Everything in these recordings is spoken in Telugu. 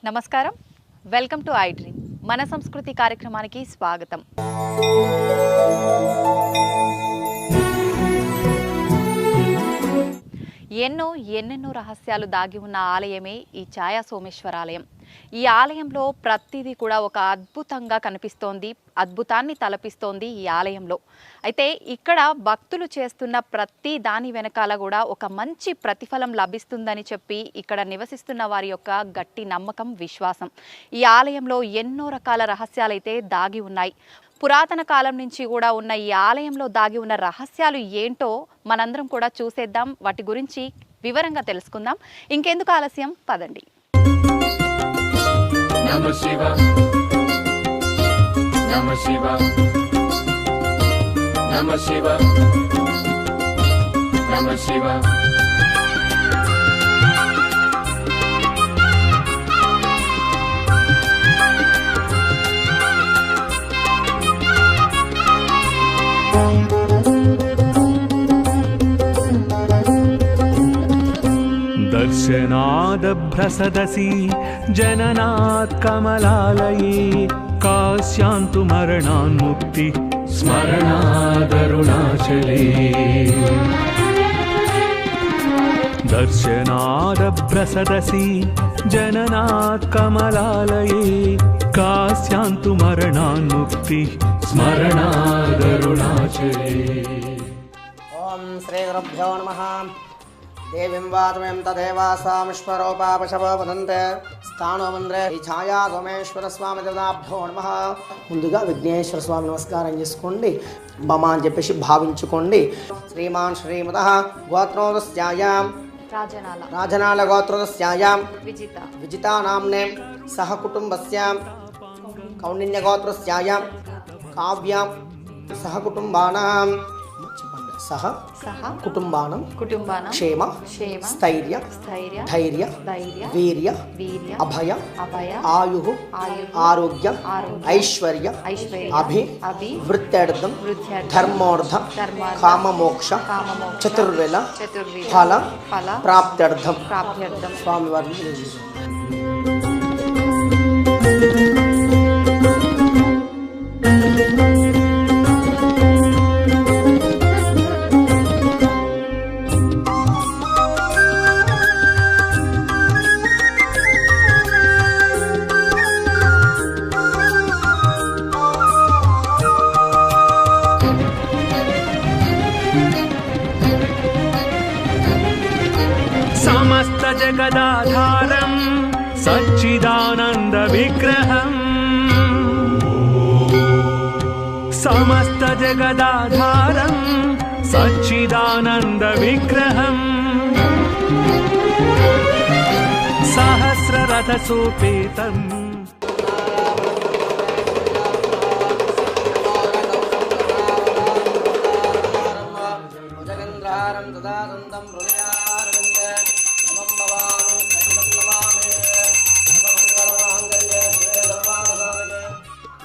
నమస్కారం, వెల్కమ్ టు ఐ డ్రీమ్. మన సంస్కృతి కార్యక్రమానికి స్వాగతం. ఎన్నెన్నో రహస్యాలు దాగి ఉన్న ఆలయమే ఈ ఛాయా సోమేశ్వరాలయం. ఈ ఆలయంలో ప్రతిదీ కూడా ఒక అద్భుతంగా కనిపిస్తోంది, అద్భుతాన్ని తలపిస్తోంది ఈ ఆలయంలో. అయితే ఇక్కడ భక్తులు చేస్తున్న ప్రతి దాని వెనకాల కూడా ఒక మంచి ప్రతిఫలం లభిస్తుందని చెప్పి ఇక్కడ నివసిస్తున్న వారి యొక్క గట్టి నమ్మకం, విశ్వాసం. ఈ ఆలయంలో ఎన్నో రకాల రహస్యాలైతే దాగి ఉన్నాయి. పురాతన కాలం నుంచి కూడా ఉన్న ఈ ఆలయంలో దాగి ఉన్న రహస్యాలు ఏంటో మనందరం కూడా చూసేద్దాం, వాటి గురించి వివరంగా తెలుసుకుందాం. ఇంకెందుకు ఆలస్యం, పదండి. Namah Shiva, Namah Shiva, Namah Shiva, Namah Shiva. दर्शनादभ्रसदसि जननात् कमलालये कास्यान्तु मरणान्मुक्ति स्मरणादरुणाचले. दर्शनादभ्रसदसि जननात् कमलालये कास्यान्तु मरणान्मुक्ति स्मरणादरुणाचले. ओम श्री गुरुभ्यो नमः. देवीं वाचमें तदेवासामीश्वरोपापशवो वदन्ते స్థానోమంద్రే ఈ ఛాయా సోమేశ్వర స్వామి దేవతాభ్యో నమః. ముందుగా విఘ్నేశ్వర స్వామి నమస్కారం చేసుకోండి, బమ అని చెప్పేసి భావించుకోండి. శ్రీమాన్ శ్రీమతః గోత్రోదస్యాయాం రాజనాల గోత్రోదస్యాయాం విజితా నామ్నే సహ కుటుంబస్యాం కౌండిన్య గోత్రస్యాయాం కావ్యాం సహ కుటుంబానాం సహ కుటుంబానం క్షేమ స్థైర్య ధైర్య వీర్య అభయ ఆయు ఆరోగ్య ఐశ్వర్య వృత్త్యర్థం ధర్మోర్థ కామమోక్ష చతుర్వేల ఫల ప్రాప్త్యర్థం స్వామివారిని. समस्त जगदाधारं सच्चिदानंद विग्रहं समस्त जगदाधारं सच्चिदानंद विग्रहं सहस्ररथ सोपेतं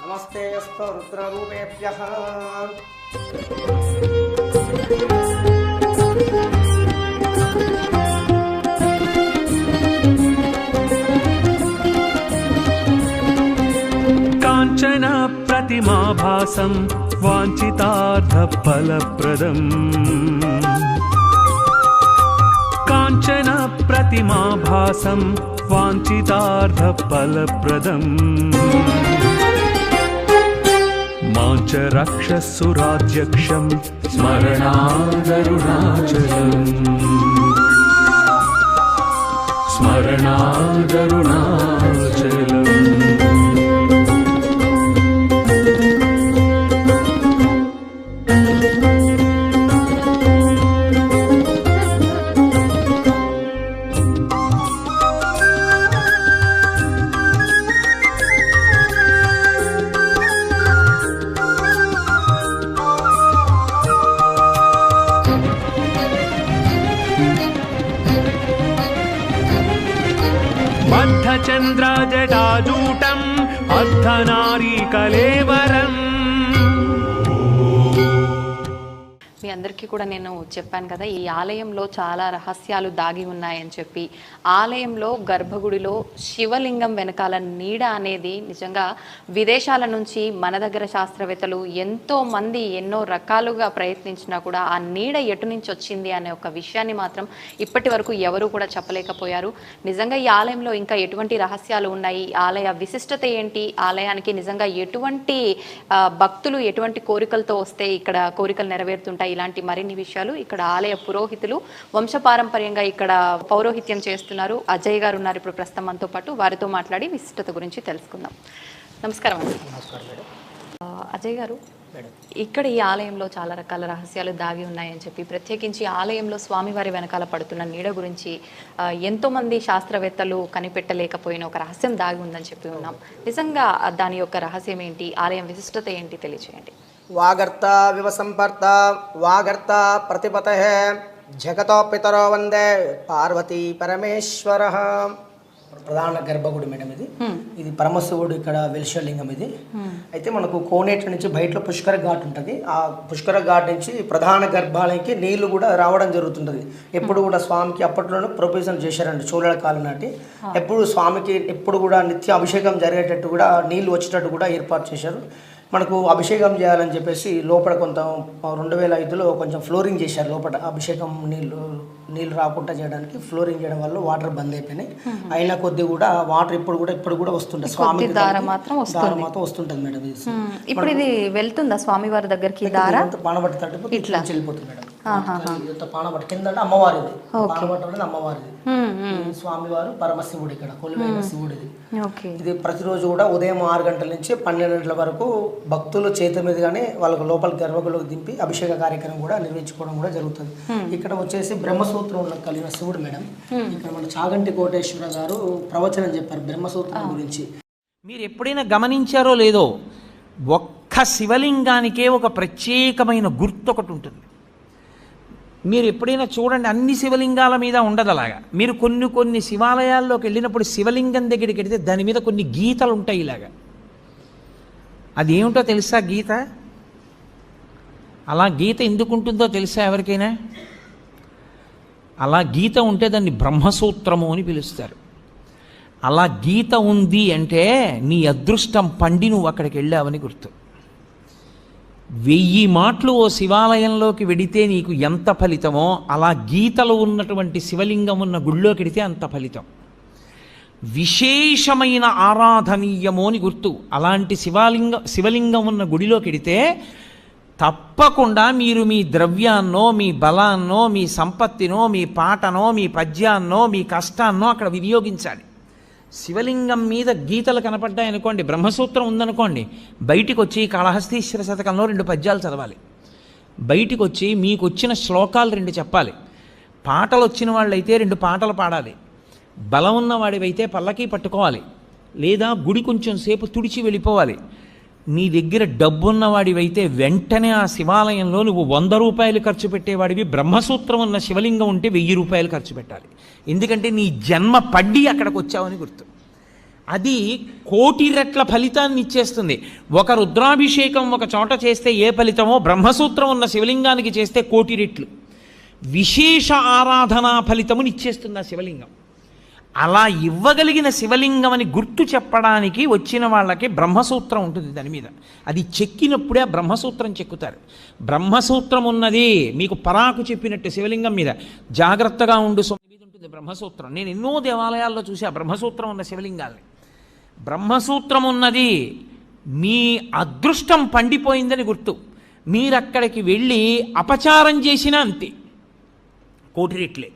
నమస్తేస్తు రుద్రరూపేభ్యః. काञ्चन प्रतिमाभासं वाञ्छितार्थफलप्रदम् काञ्चन प्रतिमाभासं वाञ्छितार्थफलप्रदम् माञ्च रक्षस्सुराध्यक्षं स्मरणादरुणाचलम् स्मरणादरुणाचलम्. बद्धचन्द्रजटाजूटम् अर्धनारीकलेवरम् మీ అందరికీ కూడా నేను చెప్పాను కదా, ఈ ఆలయంలో చాలా రహస్యాలు దాగి ఉన్నాయని చెప్పి. ఆలయంలో గర్భగుడిలో శివలింగం వెనకాల నీడ అనేది నిజంగా విదేశాల నుంచి మన దగ్గర శాస్త్రవేత్తలు ఎంతో మంది ఎన్నో రకాలుగా ప్రయత్నించినా కూడా ఆ నీడ ఎటు నుంచి వచ్చింది అనే ఒక విషయాన్ని మాత్రం ఇప్పటి వరకు ఎవరు కూడా చెప్పలేకపోయారు. నిజంగా ఈ ఆలయంలో ఇంకా ఎటువంటి రహస్యాలు ఉన్నాయి, ఆలయ విశిష్టత ఏంటి, ఆలయానికి నిజంగా ఎటువంటి భక్తులు ఎటువంటి కోరికలతో వస్తే ఇక్కడ కోరికలు నెరవేరుతుంటాయి, ఇలాంటి మరిన్ని విషయాలు ఇక్కడ ఆలయ పురోహితులు వంశపారంపర్యంగా ఇక్కడ పౌరోహిత్యం చేస్తున్నారు అజయ్ గారు ఉన్నారు ఇప్పుడు ప్రస్తుతం మనతో పాటు. వారితో మాట్లాడి విశిష్టత గురించి తెలుసుకుందాం. నమస్కారం అండి. అజయ్ గారు, ఇక్కడ ఈ ఆలయంలో చాలా రకాల రహస్యాలు దాగి ఉన్నాయని చెప్పి, ప్రత్యేకించి ఆలయంలో స్వామివారి వెనకాల పడుతున్న నీడ గురించి ఎంతోమంది శాస్త్రవేత్తలు కనిపెట్టలేకపోయిన ఒక రహస్యం దాగి ఉందని చెప్పి ఉన్నాం. నిజంగా దాని యొక్క రహస్యం ఏంటి, ఆలయం విశిష్టత ఏంటి తెలియచేయండి. వాగర్త వివ సంపర్త వాగర్త ప్రతిపతః జగతో పితరో వందే పార్వతీ పరమేశ్వర. ప్రధాన గర్భగుడి మేడం ఇది. ఇది పరమశివుడు ఇక్కడ వెలిశలింగం ఇది. అయితే మనకు కోనేటి నుంచి బయటలో పుష్కర ఘాట్ ఉంటుంది. ఆ పుష్కర ఘాట్ నుంచి ప్రధాన గర్భాలయంకి నీళ్లు కూడా రావడం జరుగుతుంటుంది. ఎప్పుడు కూడా స్వామికి అప్పట్లోనే ప్రొవిజన్ చేశారండి చోళల కాలం నాటి. ఎప్పుడు స్వామికి ఎప్పుడు కూడా నిత్య అభిషేకం జరిగేటట్టు కూడా నీళ్లు వచ్చేటట్టు కూడా ఏర్పాటు చేశారు. మనకు అభిషేకం చేయాలని చెప్పేసి లోపల కొంత 2005లో కొంచెం ఫ్లోరింగ్ చేశారు. లోపల అభిషేకం నీళ్ళు రాకుండా చేయడానికి ఫ్లోరింగ్ చేయడం వల్ల వాటర్ బంద్ అయిపోయినాయి. అయినా కొద్ది కూడా వాటర్ ఇప్పుడు కూడా వస్తుంటుంది. స్వామి దారం మాత్రం వస్తుంటుంది మేడం. ఇప్పుడు ఇది వెళ్తుందా స్వామి వారి దగ్గరికి? పానబట్టి తట్టు ఇట్లా వెళ్ళిపోతుంది మేడం. పానబట్టి కింద అమ్మవారిది, పానబట్టి అనేది అమ్మవారిది. స్వామివారు పరమశివుడు ఇక్కడ కొలువైన శివుడిది. ఇది ప్రతిరోజు కూడా ఉదయం 6 గంటల నుంచి 12 గంటల వరకు భక్తులు చేతి మీదుగానే వాళ్ళకు లోపల గర్భగుడిలోకి దింపి అభిషేక కార్యక్రమం కూడా నిర్వహించుకోవడం కూడా జరుగుతుంది. ఇక్కడ వచ్చేసి బ్రహ్మసూత్రం కలిగిన శివుడు మేడం. ఇక్కడ మన చాగంటి కోటేశ్వర గారు ప్రవచనం చెప్పారు బ్రహ్మసూత్రం గురించి. మీరు ఎప్పుడైనా గమనించారో లేదో, ఒక్క శివలింగానికే ఒక ప్రత్యేకమైన గుర్తు ఒకటి ఉంటుంది. మీరు ఎప్పుడైనా చూడండి, అన్ని శివలింగాల మీద ఉండదు అలాగా. మీరు కొన్ని శివాలయాల్లోకి వెళ్ళినప్పుడు శివలింగం దగ్గరికి వెళితే దాని మీద కొన్ని గీతలు ఉంటాయి ఇలాగా. అది ఏమిటో తెలుసా గీత? అలా గీత ఎందుకు ఉంటుందో తెలుసా ఎవరికైనా? అలా గీత ఉంటే దాన్ని బ్రహ్మసూత్రము అని పిలుస్తారు. అలా గీత ఉంది అంటే నీ అదృష్టం పండి నువ్వు అక్కడికి వెళ్ళావని గుర్తు. 1000 మాటలు ఓ శివాలయంలోకి వెడితే నీకు ఎంత ఫలితమో, అలా గీతలు ఉన్నటువంటి శివలింగం ఉన్న గుళ్ళోకి వెడితే అంత ఫలితం. విశేషమైన ఆరాధనీయమో అని గుర్తు. అలాంటి శివలింగం ఉన్న గుడిలోకి వెడితే తప్పకుండా మీరు మీ ద్రవ్యాన్నో, మీ బలాన్నో, మీ సంపత్తినో, మీ పాటనో, మీ పద్యాన్నో, మీ కష్టాన్నో అక్కడ వినియోగించాలి. శివలింగం మీద గీతలు కనపడ్డాయనుకోండి, బ్రహ్మసూత్రం ఉందనుకోండి, బయటికి వచ్చి కాళహస్తీశ్వర శతకంలో 2 పద్యాలు చదవాలి. బయటికి వచ్చి మీకు వచ్చిన శ్లోకాలు 2 చెప్పాలి. పాటలు వచ్చిన వాళ్ళైతే 2 పాటలు పాడాలి. బలం ఉన్నవాడివైతే పల్లకి పట్టుకోవాలి, లేదా గుడి కొంచెం సేపు తుడిచి వెళ్ళిపోవాలి. నీ దగ్గర డబ్బున్నవాడివైతే వెంటనే ఆ శివాలయంలో నువ్వు 100 రూపాయలు ఖర్చు పెట్టేవాడివి, బ్రహ్మసూత్రం ఉన్న శివలింగం ఉంటే 1000 రూపాయలు ఖర్చు పెట్టాలి. ఎందుకంటే నీ జన్మ పడ్డి అక్కడికి వచ్చావని గుర్తు. అది 1,000,000 రెట్ల ఫలితాన్ని ఇచ్చేస్తుంది. ఒక రుద్రాభిషేకం ఒక చోట చేస్తే ఏ ఫలితమో, బ్రహ్మసూత్రం ఉన్న శివలింగానికి చేస్తే 1,000,000 రెట్లు విశేష ఆరాధనా ఫలితముని ఇచ్చేస్తుంది ఆ శివలింగం. అలా ఇవ్వగలిగిన శివలింగం అని గుర్తు చెప్పడానికి వచ్చిన వాళ్ళకి బ్రహ్మసూత్రం ఉంటుంది దాని మీద. అది చెక్కినప్పుడే ఆ బ్రహ్మసూత్రం చెక్కుతారు. బ్రహ్మసూత్రం ఉన్నది మీకు పరాకు చెప్పినట్టు శివలింగం మీద జాగ్రత్తగా ఉండు మీద ఉంటుంది బ్రహ్మసూత్రం. నేను ఎన్నో దేవాలయాల్లో చూసి ఆ బ్రహ్మసూత్రం ఉన్న శివలింగాల్ని. బ్రహ్మసూత్రం ఉన్నది మీ అదృష్టం పండిపోయిందని గుర్తు. మీరక్కడికి వెళ్ళి అపచారం చేసినా అంతే, 1,000,000 రెట్లే.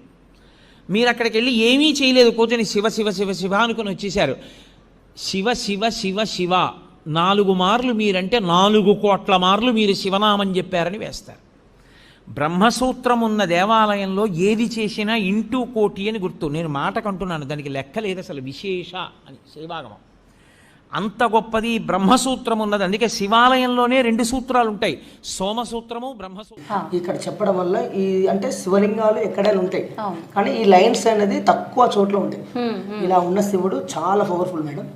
మీరు అక్కడికి వెళ్ళి ఏమీ చేయలేదు, కూర్చొని శివ శివ శివ శివ అనుకుని వచ్చేశారు. శివ శివ శివ శివ 4 మార్లు మీరంటే 4 కోట్ల మార్లు మీరు శివనామం చెప్పారని వేస్తారు. బ్రహ్మసూత్రం ఉన్న దేవాలయంలో ఏది చేసినా 1,000,000 అని గుర్తు. నేను మాటకంటున్నాను, దానికి లెక్క లేదు అసలు. విశేష అని శైవాగమం అంత గొప్పది బ్రహ్మసూత్రం ఉన్నది. అందుకే శివాలయంలోనే 2 సూత్రాలు ఉంటాయి, సోమసూత్రము, బ్రహ్మసూత్రం. ఇక్కడ చెప్పడం వల్ల ఈ అంటే శివలింగాలు ఎక్కడైనా ఉంటాయి, కానీ ఈ లైన్స్ అనేది తక్కువ చోట్ల ఉంటాయి. ఇలా ఉన్న శివుడు చాలా పవర్ఫుల్ మేడం.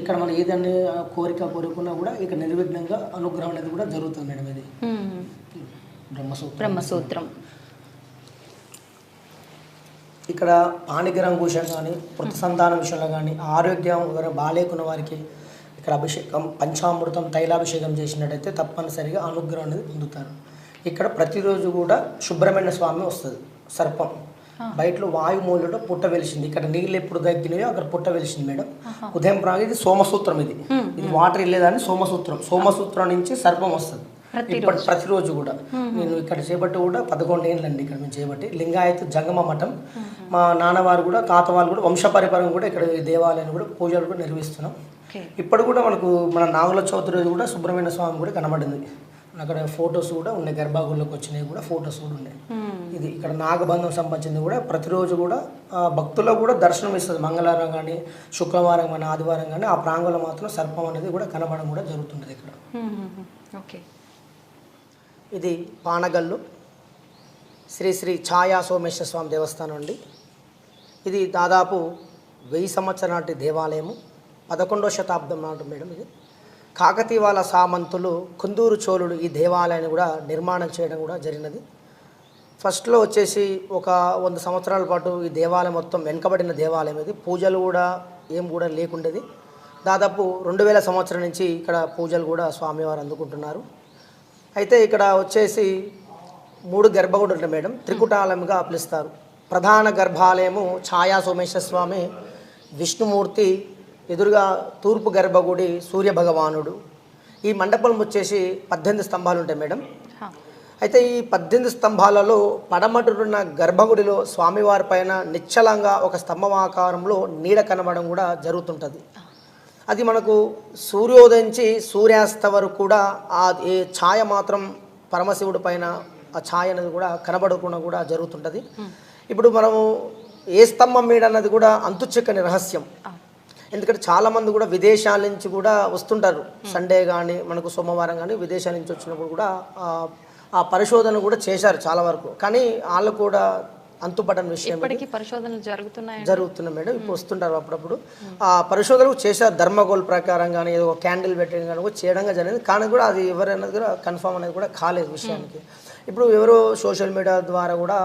ఇక్కడ మనం ఏదైనా కోరుకున్నా కూడా ఇక నిర్విఘ్నంగా అనుగ్రహం అనేది కూడా జరుగుతుంది మేడం. ఇది బ్రహ్మసూత్రం. ఇక్కడ పాణిగ్రహం విషయం కానీ వృత్తి సంతానం విషయంలో కానీ ఆరోగ్యం బాలేకున్న వారికి ఇక్కడ అభిషేకం పంచామృతం తైలాభిషేకం చేసినట్టయితే తప్పనిసరిగా అనుగ్రహం అనేది పొందుతారు. ఇక్కడ ప్రతిరోజు కూడా సుబ్రహ్మణ్య స్వామి వస్తుంది. సర్పం బయటలో వాయుమూలలో పుట్ట వెలిసింది. ఇక్కడ నీళ్ళు ఎప్పుడు తగ్గినాయో అక్కడ పుట్ట వెలిసింది మేడం. ఉదయం ప్రాంగ ఇది సోమసూత్రం, ఇది వాటర్ వెళ్ళేదాన్ని సోమసూత్రం నుంచి సర్పం వస్తుంది. ఇప్పటి ప్రతిరోజు కూడా నేను ఇక్కడ చేపట్టి కూడా 11 ఏళ్ళండి ఇక్కడ మేము చేపట్టి లింగాయత్ జంగమ మఠం. మా నాన్నవారు కూడా తాత వాళ్ళు కూడా వంశపరిపరం కూడా ఇక్కడ ఈ దేవాలయాన్ని కూడా పూజలు కూడా నిర్వహిస్తున్నాం. ఇప్పుడు కూడా మనకు మన నాగుల చవితి రోజు కూడా సుబ్రహ్మణ్య స్వామి కూడా కనబడింది. అక్కడ ఫొటోస్ కూడా ఉన్నాయి, గర్భాగుళ్ళకి వచ్చినాయి కూడా ఫొటోస్ కూడా ఉన్నాయి. ఇది ఇక్కడ నాగబంధం సంబంధించింది కూడా ప్రతిరోజు కూడా భక్తులకు కూడా దర్శనం ఇస్తుంది. మంగళవారం కానీ శుక్రవారం కానీ ఆదివారం కానీ ఆ ప్రాంగంలో మాత్రం సర్పం అనేది కూడా కనబడడం కూడా జరుగుతుంటుంది ఇక్కడ. ఓకే. ఇది పానగల్లు శ్రీ శ్రీ ఛాయా సోమేశ్వర స్వామి దేవస్థానం అండి. ఇది దాదాపు 1000 సంవత్సరాల నాటి దేవాలయము. 11వ శతాబ్దం నాటి మేడం. ఇది కాకతీవాల సామంతులు కుందూరు చోళుడు ఈ దేవాలయాన్ని కూడా నిర్మాణం చేయడం కూడా జరిగినది. ఫస్ట్లో వచ్చేసి ఒక 100 సంవత్సరాల పాటు ఈ దేవాలయం మొత్తం వెనుకబడిన దేవాలయం. ఇది పూజలు కూడా ఏం కూడా లేకుండేది. దాదాపు 2000 సంవత్సరం నుంచి ఇక్కడ పూజలు కూడా స్వామివారు అందుకుంటున్నారు. అయితే ఇక్కడ వచ్చేసి 3 గర్భగుడులు ఉంటాయి మేడం. త్రికుటాలయంగా పిలుస్తారు. ప్రధాన గర్భాలయము ఛాయా సోమేశ్వర స్వామి, విష్ణుమూర్తి, ఎదురుగా తూర్పు గర్భగుడి సూర్య భగవానుడు. ఈ మండపం వచ్చేసి 18 స్తంభాలు ఉంటాయి మేడం. అయితే ఈ 18 స్తంభాలలో పడమటున్న గర్భగుడిలో స్వామివారి పైన నిశ్చలంగా ఒక స్తంభమాకారంలో నీడ కనబడడం కూడా జరుగుతుంటుంది. అది మనకు సూర్యోదయించి సూర్యాస్త వరకు కూడా ఆ ఏ ఛాయ మాత్రం పరమశివుడి పైన ఆ ఛాయ అనేది కూడా కనబడకుండా కూడా జరుగుతుంటుంది. ఇప్పుడు మనము ఏ స్తంభం మీద అన్నది కూడా అంతుచిక్కని రహస్యం. ఎందుకంటే చాలామంది కూడా విదేశాల నుంచి కూడా వస్తుంటారు. సండే కానీ మనకు సోమవారం కానీ విదేశాల నుంచి వచ్చినప్పుడు కూడా ఆ పరిశోధన కూడా చేశారు చాలా వరకు. కానీ వాళ్ళు కూడా అంతుపడని విషయం. పరిశోధనలు జరుగుతున్నాయి మేడం. ఇప్పుడు వస్తుంటారు అప్పుడప్పుడు. ఆ పరిశోధనలు చేశారు. ధర్మగోల్ ప్రకారం కానీ ఏదో క్యాండిల్ పెట్టడం కానీ కూడా చేయడంగా జరిగింది. కానీ కూడా అది ఎవరనేది కూడా కన్ఫర్మ్ అనేది కూడా కాలేదు విషయానికి. ఇప్పుడు ఎవరో సోషల్ మీడియా ద్వారా కూడా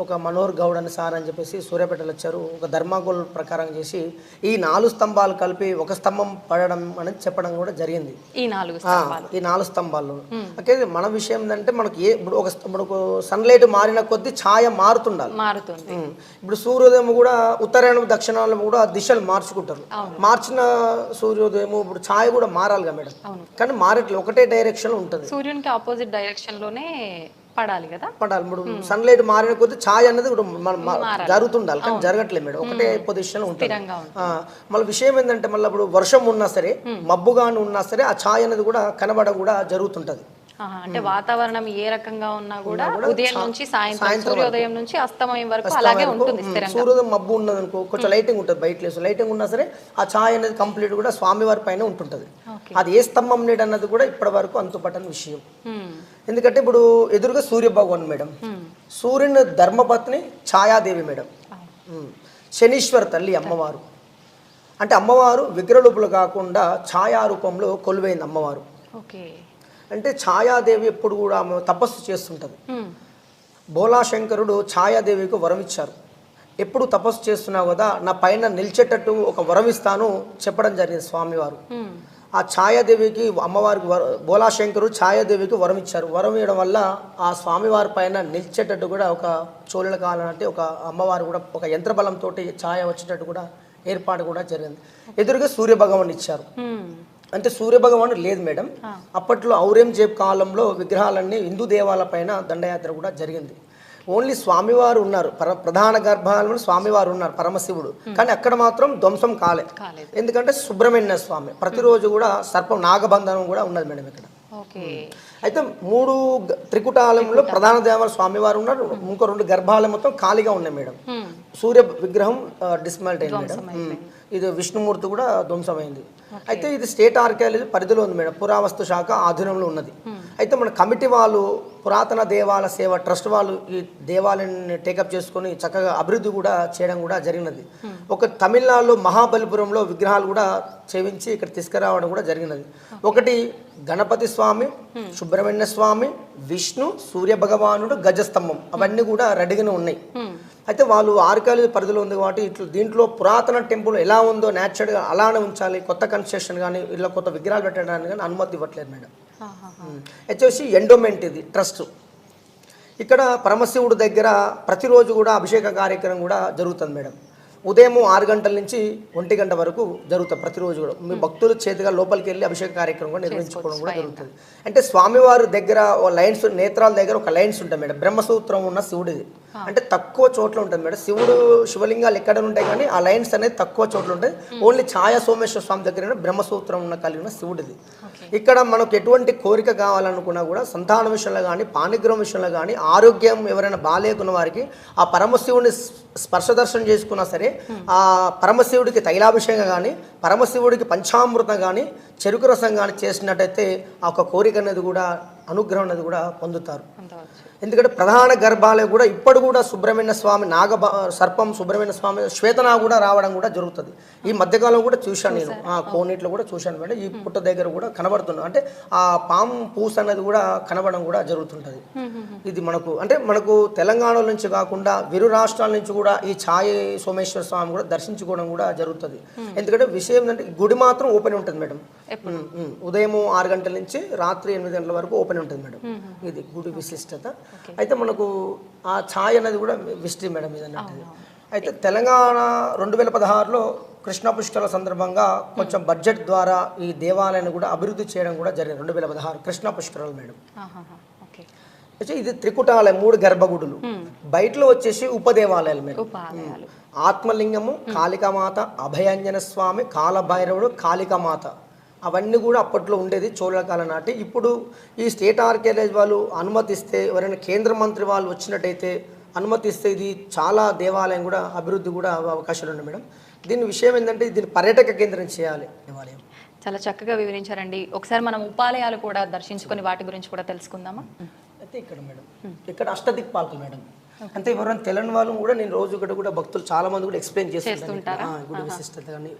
ఒక మనోహర్ గౌడ్ అని సార్ అని చెప్పేసి సూర్యాపేటలో వచ్చారు. ఒక ధర్మగోల్ ప్రకారం చేసి ఈ 4 స్తంభాలు కలిపి ఒక స్తంభం పడడం అనేది చెప్పడం కూడా జరిగింది. ఈ 4 స్తంభాలు. ఓకే. మన విషయం ఏంటంటే మనకి ఇప్పుడు సన్లైట్ మారిన కొద్దీ ఛాయ మారుతుండాలి. ఇప్పుడు సూర్యోదయం కూడా ఉత్తరాయణం దక్షిణాలను కూడా దిశలు మార్చుకుంటారు. మార్చిన సూర్యోదయం ఇప్పుడు ఛాయ కూడా మారాలిగా మేడం. కానీ మారట్లేదు, ఒకటే డైరెక్షన్ ఉంటుంది. సూర్యునికి ఆపోజిట్ డైరెక్షన్ లోనే పడాలి కదా. పడాలి. ఇప్పుడు సన్లైట్ మారిన కొద్దీ ఛాయ అనేది కూడా జరుగుతుండాలి. కానీ జరగట్లేదు మేడం, ఒకటే పొజిషన్ ఉంటుంది. మళ్ళీ విషయం ఏంటంటే మళ్ళీ ఇప్పుడు వర్షం ఉన్నా సరే మబ్బుగాని ఉన్నా సరే ఆ ఛాయ అనేది కూడా కనబడ కూడా జరుగుతుంటది. అంటే వాతావరణం ఏ రకంగా ఉన్నా కూడా ఉదయం నుంచి సాయంత్రం సూర్యోదయం నుంచి అస్తమయం వరకు అలాగే ఉంటుంది. సూర్యోదయం మబ్బు ఉన్నది అనుకో కొంచెం లైటింగ్ ఉంటుంది, బయట లైటింగ్ ఉన్నా సరే ఆ ఛాయ అనేది కంప్లీట్ కూడా స్వామివారి పైన ఉంటుంటది. అది ఏ స్తంభం నీడ అన్నది కూడా ఇప్పటి వరకు అంతుపట్టని విషయం. ఎందుకంటే ఇప్పుడు ఎదురుగా సూర్య భగవాన్ మేడం, సూర్యుని ధర్మపత్ని ఛాయాదేవి మేడం, శనీశ్వర తల్లి అమ్మవారు. అంటే అమ్మవారు విగ్రహరూపులు కాకుండా ఛాయారూపంలో కొలువైంది అమ్మవారు. అంటే ఛాయాదేవి ఎప్పుడు కూడా ఆమె తపస్సు చేస్తుంటుంది. భోలాశంకరుడు ఛాయాదేవికి వరం ఇచ్చారు. ఎప్పుడు తపస్సు చేస్తున్నావు కదా, నా పైన నిలిచేటట్టు ఒక వరం ఇస్తాను చెప్పడం జరిగింది స్వామివారు. ఆ ఛాయాదేవికి అమ్మవారికి భోలాశంకరుడు ఛాయాదేవికి వరం ఇచ్చారు. వరం ఇవ్వడం వల్ల ఆ స్వామివారి పైన నిలిచేటట్టు కూడా ఒక చోళల కాలం అంటే ఒక అమ్మవారు కూడా ఒక యంత్రబలంతో ఛాయ వచ్చేటట్టు కూడా ఏర్పాటు కూడా జరిగింది. ఎదురుగా సూర్యభగవాన్ ఇచ్చారు. అంటే సూర్యభగవానుడు లేదు మేడం. అప్పట్లో ఔరంగజేబ్ కాలంలో విగ్రహాలన్నీ హిందూ దేవాలయాల పైన దండయాత్ర కూడా జరిగింది. ఓన్లీ స్వామివారు ఉన్నారు, ప్రధాన గర్భాలయంలో స్వామివారు ఉన్నారు పరమశివుడు. కానీ అక్కడ మాత్రం ధ్వంసం కాలేదు. ఎందుకంటే సుబ్రహ్మణ్య స్వామి ప్రతిరోజు కూడా సర్పం నాగబంధనం కూడా ఉన్నది మేడం ఇక్కడ. అయితే 3 త్రికుటాలయంలో ప్రధాన దేవాలయ స్వామివారు ఉన్నారు. ఇంకో 2 గర్భాలయం మొత్తం ఖాళీగా ఉన్నాయి మేడం. సూర్య విగ్రహం డిస్మాల్ట్ అయింది మేడం. ఇది విష్ణుమూర్తి కూడా ధ్వంసమైంది. అయితే ఇది స్టేట్ ఆర్కియాలజీ పరిధిలో ఉంది మేడం. పురావస్తు శాఖ ఆధీనంలో ఉన్నది. అయితే మన కమిటీ వాళ్ళు పురాతన దేవాలయ సేవ ట్రస్ట్ వాళ్ళు ఈ దేవాలయాన్ని టేకప్ చేసుకొని చక్కగా అభివృద్ధి కూడా చేయడం కూడా జరిగినది. ఒక తమిళనాడులో మహాబలిపురంలో విగ్రహాలు కూడా చేయించి ఇక్కడ తీసుకురావడం కూడా జరిగినది. ఒకటి గణపతి స్వామి, సుబ్రహ్మణ్య స్వామి, విష్ణు, సూర్య భగవానుడు, గజస్తంభం అవన్నీ కూడా రెడీగానే ఉన్నాయి. అయితే వాళ్ళు 6 కిలోమీటర్ల పరిధిలో ఉంది కాబట్టి ఇట్లా దీంట్లో పురాతన టెంపుల్ ఎలా ఉందో న్యాచురల్గా అలానే ఉంచాలి, కొత్త కన్స్ట్రక్షన్ కానీ ఇలా కొత్త విగ్రహాలు పెట్టడానికి కానీ అనుమతి ఇవ్వట్లేదు మేడం. వచ్చేసి ఎండోమెంట్ ఇది ట్రస్ట్. ఇక్కడ పరమశివుడు దగ్గర ప్రతిరోజు కూడా అభిషేక కార్యక్రమం కూడా జరుగుతుంది మేడం. ఉదయం 6 గంటల నుంచి 1 గంట వరకు జరుగుతుంది ప్రతిరోజు కూడా. మీ భక్తులు చేతిగా లోపలికి వెళ్ళి అభిషేక కార్యక్రమం కూడా నిర్వహించుకోవడం కూడా జరుగుతుంది. అంటే స్వామివారి దగ్గర లైన్స్, నేత్రాల దగ్గర ఒక లైన్స్ ఉంటాయి మేడం. బ్రహ్మసూత్రం ఉన్న శివుడిది అంటే తక్కువ చోట్ల ఉంటుంది మేడం. శివుడు శివలింగాలు ఎక్కడ ఉంటాయి కానీ ఆ లైన్స్ అనేది తక్కువ చోట్ల ఉంటాయి. ఓన్లీ ఛాయా సోమేశ్వర స్వామి దగ్గర బ్రహ్మసూత్రం ఉన్న కలిగిన శివుడిది. ఇక్కడ మనకు ఎటువంటి కోరిక కావాలనుకున్నా కూడా సంతాన విషయంలో కానీ, పాణిగ్రహం విషయంలో కానీ, ఆరోగ్యం ఎవరైనా బాలేకున్న వారికి ఆ పరమశివుని స్పర్శ దర్శనం చేసుకున్నా సరే, ఆ పరమశివుడికి తైలాభిషేకం కానీ, పరమశివుడికి పంచామృతం కానీ, చెరుకు రసం కానీ చేసినట్టయితే ఆ ఒక కోరిక అనేది కూడా, అనుగ్రహం అనేది కూడా పొందుతారు. ఎందుకంటే ప్రధాన గర్భాలయం కూడా ఇప్పుడు కూడా సుబ్రహ్మణ్య స్వామి సర్పం, సుబ్రహ్మణ్య స్వామి శ్వేతనాగు కూడా రావడం కూడా జరుగుతుంది. ఈ మధ్యకాలం కూడా చూశాను నేను, కోనేట్లో కూడా చూశాను మేడం. ఈ పుట్ట దగ్గర కూడా కనబడుతున్నాను. అంటే ఆ పాము పూస అనేది కూడా కనబడడం కూడా జరుగుతుంటుంది. ఇది మనకు తెలంగాణ నుంచి కాకుండా విరు రాష్ట్రాల నుంచి కూడా ఈ ఛాయ సోమేశ్వర స్వామి కూడా దర్శించుకోవడం కూడా జరుగుతుంది. ఎందుకంటే విషయం ఏంటంటే గుడి మాత్రం ఓపెన్ ఉంటుంది మేడం. ఉదయం 6 గంటల నుంచి రాత్రి 8 గంటల వరకు ఓపెన్ ఉంటుంది మేడం. ఇది గుడి విశిష్టత. అయితే మనకు ఆ ఛాయ్ అనేది కూడా విష్టి మేడం ఇది అన్నట్టు. అయితే తెలంగాణ 2016లో కృష్ణ పుష్కరాల సందర్భంగా కొంచెం బడ్జెట్ ద్వారా ఈ దేవాలయాన్ని కూడా అభివృద్ధి చేయడం కూడా జరిగింది. 2016 కృష్ణ పుష్కరాలు మేడం. అయితే ఇది త్రికుటాలయం, 3 గర్భగుడులు. బయటలో వచ్చేసి ఉపదేవాలయాలు మేడం. ఆత్మలింగము, కాళికామాత, అభయాంజన స్వామి, కాలభైరవుడు, కాళికామాత అవన్నీ కూడా అప్పట్లో ఉండేది చోళ కాలం నాటి. ఇప్పుడు ఈ స్టేట్ ఆర్కియాలజీ వాళ్ళు అనుమతిస్తే, ఎవరైనా కేంద్ర మంత్రి వాళ్ళు వచ్చినట్టయితే అనుమతిస్తే ఇది చాలా దేవాలయం కూడా అభివృద్ధి కూడా అవకాశాలు ఉన్నాయి మేడం. దీని విషయం ఏంటంటే దీన్ని పర్యాటక కేంద్రం చేయాలి దేవాలయం. చాలా చక్కగా వివరించారండి. ఒకసారి మనం ఉపాలయాలు కూడా దర్శించుకొని వాటి గురించి కూడా తెలుసుకుందామా? అయితే ఇక్కడ మేడం, ఇక్కడ అష్టదిక్పాలకులు మేడం. అంటే ఎవరైనా తెలియని వాళ్ళు కూడా నేను రోజు ఇక్కడ కూడా భక్తులు చాలా మంది కూడా ఎక్స్ప్లెయిన్ చేస్తుంటారు గుడి విశిష్టత కానీ.